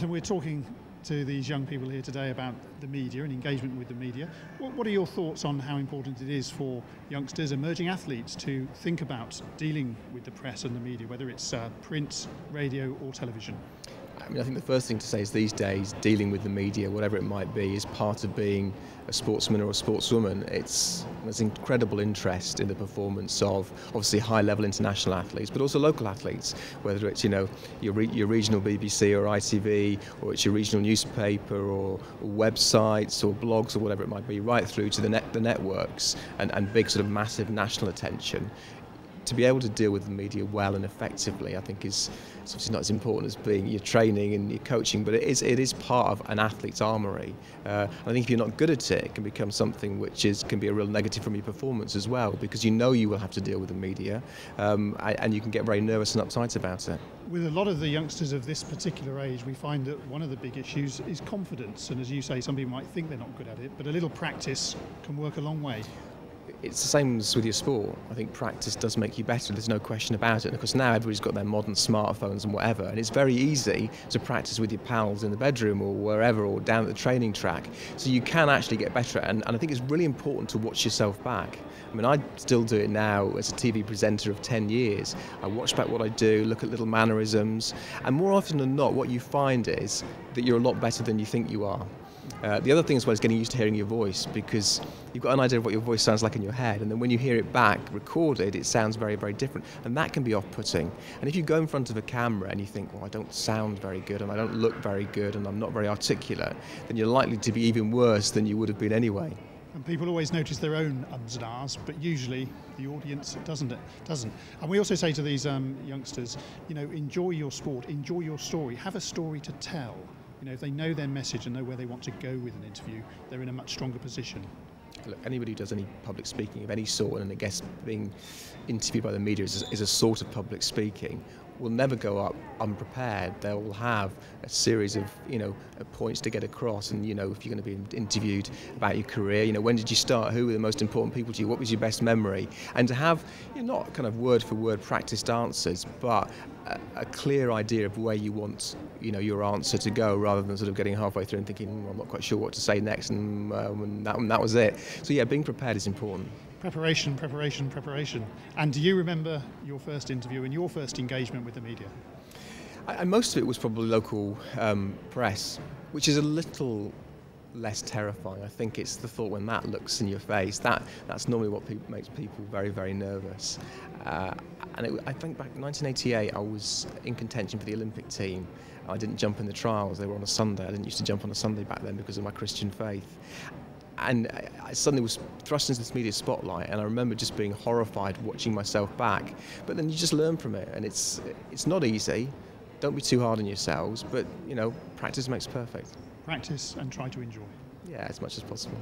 We're talking to these young people here today about the media and engagement with the media. What are your thoughts on how important it is for youngsters, emerging athletes, to think about dealing with the press and the media, whether it's print, radio or television? I think the first thing to say is these days dealing with the media, whatever it might be, is part of being a sportsman or a sportswoman. There's incredible interest in the performance of obviously high-level international athletes, but also local athletes, whether it's your regional BBC or ITV, or it's your regional newspaper or websites or blogs or whatever it might be, right through to the networks and big sort of massive national attention. To be able to deal with the media well and effectively, I think it's obviously not as important as being your training and your coaching, but it is part of an athlete's armoury. I think if you're not good at it, it can become something which can be a real negative from your performance as well, because you know you will have to deal with the media, and you can get very nervous and uptight about it. With a lot of the youngsters of this particular age, we find that one of the big issues is confidence, and as you say, some people might think they're not good at it, but a little practice can work a long way. It's the same as with your sport. I think practice does make you better, there's no question about it. And of course now everybody's got their modern smartphones and whatever, and it's very easy to practice with your pals in the bedroom or wherever, or down at the training track. So you can actually get better at it, and I think it's really important to watch yourself back. I still do it now as a TV presenter of 10 years. I watch back what I do, look at little mannerisms, and more often than not what you find is that you're a lot better than you think you are. The other thing as well is getting used to hearing your voice, because you've got an idea of what your voice sounds like in your head, and then when you hear it back recorded, it sounds very, very different, and that can be off-putting. And if you go in front of a camera and you think, well, I don't sound very good and I don't look very good and I'm not very articulate, then you're likely to be even worse than you would have been anyway. And people always notice their own ums and ahs, but usually the audience doesn't. And we also say to these youngsters, enjoy your sport, enjoy your story, have a story to tell. If they know their message and know where they want to go with an interview, they're in a much stronger position. Look, anybody who does any public speaking of any sort, and I guess being interviewed by the media is a sort of public speaking, will never go up unprepared. They will have a series of points to get across, and if you're going to be interviewed about your career, when did you start, who were the most important people to you, what was your best memory, and to have not kind of word for word practiced answers, but a clear idea of where you want your answer to go, rather than sort of getting halfway through and thinking, I'm not quite sure what to say next, and that was it. So yeah, being prepared is important. Preparation. And do you remember your first interview and your first engagement with the media? Most of it was probably local press, which is a little less terrifying. I think it's the thought when that looks in your face, that's normally what makes people very, very nervous. I think back in 1988, I was in contention for the Olympic team. I didn't jump in the trials, they were on a Sunday. I didn't used to jump on a Sunday back then because of my Christian faith. And I suddenly was thrust into this media spotlight, and I remember just being horrified watching myself back. But then you just learn from it, and it's not easy. Don't be too hard on yourselves, but practice makes perfect. Practice and try to enjoy. Yeah, as much as possible.